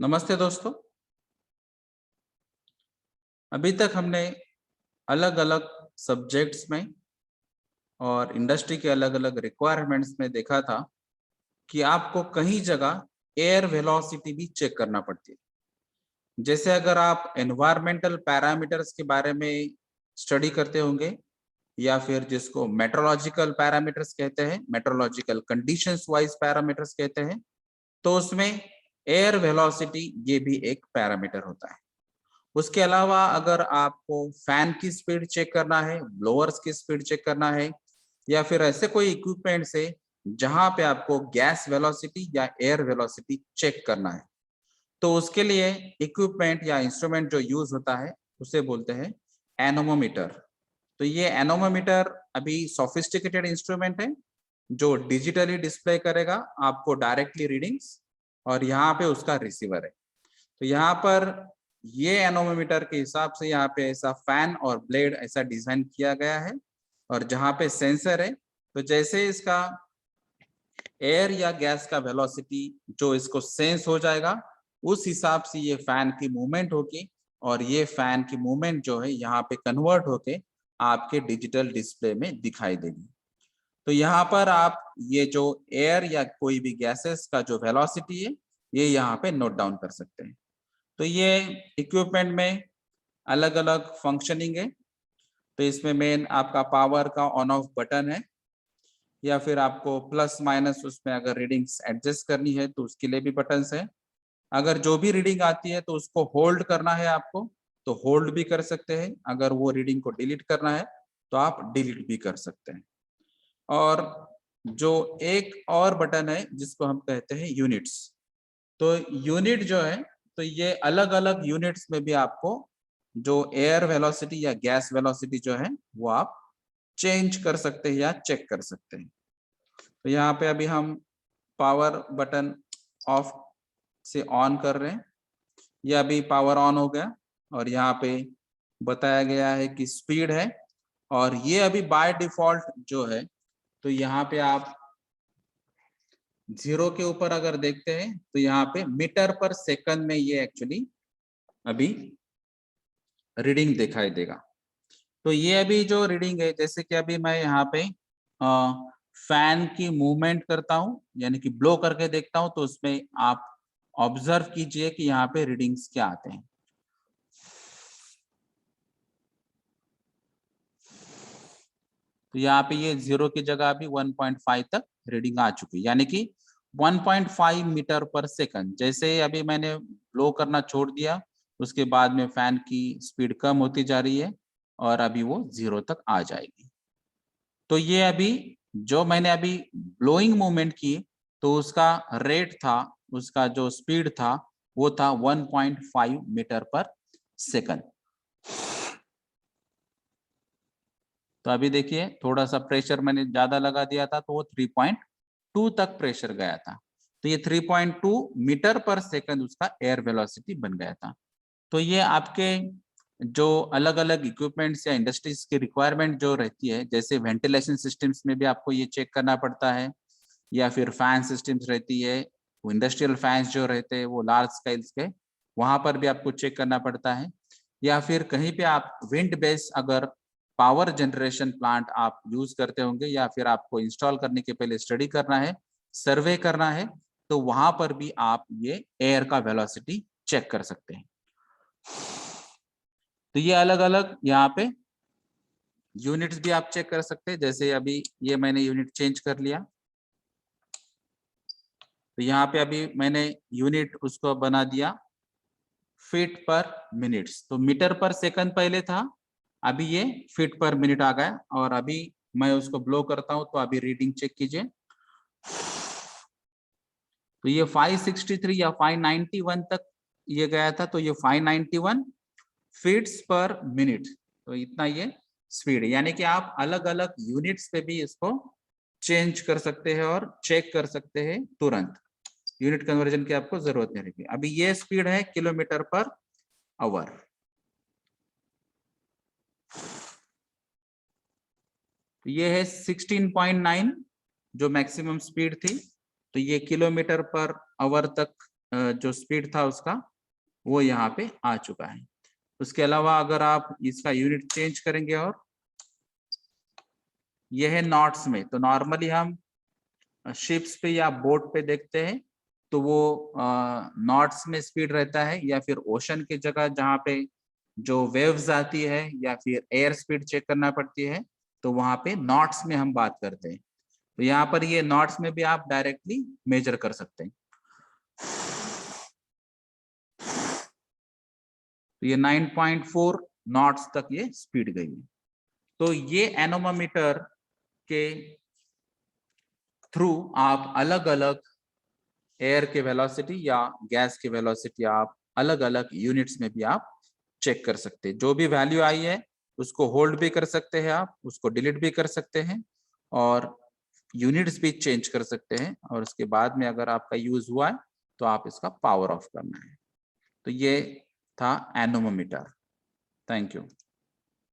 नमस्ते दोस्तों। अभी तक हमने अलग अलग सब्जेक्ट्स में और इंडस्ट्री के अलग अलग रिक्वायरमेंट्स में देखा था कि आपको कहीं जगह एयर वेलोसिटी भी चेक करना पड़ती है। जैसे अगर आप एनवायरमेंटल पैरामीटर्स के बारे में स्टडी करते होंगे या फिर जिसको मेट्रोलॉजिकल पैरामीटर्स कहते हैं, मेट्रोलॉजिकल कंडीशंस वाइज पैरामीटर्स कहते हैं, तो उसमें एयर वेलोसिटी ये भी एक पैरामीटर होता है। उसके अलावा अगर आपको फैन की स्पीड चेक करना है, ब्लोअर्स की स्पीड चेक करना है या फिर ऐसे कोई इक्विपमेंट से जहां पे आपको गैस वेलोसिटी या एयर वेलोसिटी चेक करना है, तो उसके लिए इक्विपमेंट या इंस्ट्रूमेंट जो यूज होता है उसे बोलते हैं एनोमोमीटर। तो ये एनोमोमीटर अभी सोफिस्टिकेटेड इंस्ट्रूमेंट है जो डिजिटली डिस्प्ले करेगा आपको डायरेक्टली रीडिंग्स, और यहाँ पे उसका रिसीवर है। तो यहाँ पर ये एनोमीटर के हिसाब से यहाँ पे ऐसा फैन और ब्लेड ऐसा डिजाइन किया गया है, और जहाँ पे सेंसर है तो जैसे इसका एयर या गैस का वेलोसिटी जो इसको सेंस हो जाएगा उस हिसाब से ये फैन की मूवमेंट होगी, और ये फैन की मूवमेंट जो है यहाँ पे कन्वर्ट होके आपके डिजिटल डिस्प्ले में दिखाई देगी। तो यहाँ पर आप ये जो एयर या कोई भी गैसेस का जो वेलोसिटी है ये यहाँ पे नोट डाउन कर सकते हैं। तो ये इक्विपमेंट में अलग अलग फंक्शनिंग है। तो इसमें मेन आपका पावर का ऑन ऑफ बटन है, या फिर आपको प्लस माइनस उसमें अगर रीडिंग्स एडजस्ट करनी है तो उसके लिए भी बटन्स है। अगर जो भी रीडिंग आती है तो उसको होल्ड करना है आपको, तो होल्ड भी कर सकते हैं। अगर वो रीडिंग को डिलीट करना है तो आप डिलीट भी कर सकते हैं। और जो एक और बटन है जिसको हम कहते हैं यूनिट्स, तो यूनिट जो है तो ये अलग अलग यूनिट्स में भी आपको जो एयर वेलोसिटी या गैस वेलोसिटी जो है वो आप चेंज कर सकते हैं या चेक कर सकते हैं। तो यहाँ पे अभी हम पावर बटन ऑफ से ऑन कर रहे हैं, ये अभी पावर ऑन हो गया और यहाँ पे बताया गया है कि स्पीड है, और ये अभी बाय डिफॉल्ट जो है तो यहाँ पे आप 0 के ऊपर अगर देखते हैं तो यहाँ पे मीटर पर सेकंड में ये एक्चुअली अभी रीडिंग दिखाई देगा। तो ये अभी जो रीडिंग है, जैसे कि अभी मैं यहाँ पे फैन की मूवमेंट करता हूँ यानी कि ब्लो करके देखता हूँ, तो उसमें आप ऑब्जर्व कीजिए कि यहाँ पे रीडिंग्स क्या आते हैं। तो यहाँ पे ये 0 की जगह अभी 1.5 तक रीडिंग आ चुकी है, यानी कि 1.5 मीटर पर सेकंड। जैसे अभी मैंने ब्लो करना छोड़ दिया उसके बाद में फैन की स्पीड कम होती जा रही है और अभी वो 0 तक आ जाएगी। तो ये अभी जो मैंने अभी ब्लोइंग मूवमेंट की तो उसका रेट था, उसका जो स्पीड था वो था 1.5 मीटर पर सेकंड। तो अभी देखिए थोड़ा सा प्रेशर मैंने ज्यादा लगा दिया था तो वो 3.2 तक प्रेशर गया था। तो ये 3.2 मीटर पर सेकंड उसका एयर वेलोसिटी बन गया था। तो ये आपके जो अलग अलग इक्विपमेंट्स या इंडस्ट्रीज की रिक्वायरमेंट जो रहती है, जैसे वेंटिलेशन सिस्टम्स में भी आपको ये चेक करना पड़ता है, या फिर फैन सिस्टम्स रहती है, वो इंडस्ट्रियल फैंस जो रहते हैं वो लार्ज स्केल्स के, वहां पर भी आपको चेक करना पड़ता है। या फिर कहीं पे आप विंड बेस अगर पावर जनरेशन प्लांट आप यूज करते होंगे या फिर आपको इंस्टॉल करने के पहले स्टडी करना है, सर्वे करना है, तो वहां पर भी आप ये एयर का वेलोसिटी चेक कर सकते हैं। तो ये अलग अलग यहाँ पे यूनिट्स भी आप चेक कर सकते हैं। जैसे अभी ये मैंने यूनिट चेंज कर लिया, तो यहाँ पे अभी मैंने यूनिट उसको बना दिया फीट पर मिनट्स। तो मीटर पर सेकंड पहले था, अभी ये फीट पर मिनट आ गया। और अभी मैं उसको ब्लो करता हूं तो अभी रीडिंग चेक कीजिए, तो ये 563 या 591 तक ये गया था। तो ये 591 फीट्स पर मिनट, तो इतना ये स्पीड है। यानी कि आप अलग अलग यूनिट्स पे भी इसको चेंज कर सकते हैं और चेक कर सकते हैं तुरंत। यूनिट कन्वर्जन की आपको जरूरत नहीं रहेगी। अभी ये स्पीड है किलोमीटर पर आवर। तो ये है 16.9 जो मैक्सिमम स्पीड थी, तो ये किलोमीटर पर आवर तक जो स्पीड था उसका वो यहाँ पे आ चुका है। उसके अलावा अगर आप इसका यूनिट चेंज करेंगे और ये है नॉट्स में, तो नॉर्मली हम शिप्स पे या बोट पे देखते हैं तो वो नॉट्स में स्पीड रहता है, या फिर ओशन की जगह जहाँ पे जो वेव्स आती है या फिर एयर स्पीड चेक करना पड़ती है तो वहां पे नॉट्स में हम बात करते हैं। तो यहाँ पर ये नॉट्स में भी आप डायरेक्टली मेजर कर सकते हैं। तो ये 9.4 नॉट्स तक ये स्पीड गई है। तो ये एनोमोमीटर के थ्रू आप अलग अलग एयर के वेलोसिटी या गैस के वेलोसिटी आप अलग अलग यूनिट्स में भी आप चेक कर सकते हैं। जो भी वैल्यू आई है उसको होल्ड भी कर सकते हैं, आप उसको डिलीट भी कर सकते हैं और यूनिट्स भी चेंज कर सकते हैं, और उसके बाद में अगर आपका यूज हुआ है तो आप इसका पावर ऑफ करना है। तो ये था एनोमोमीटर। Thank you.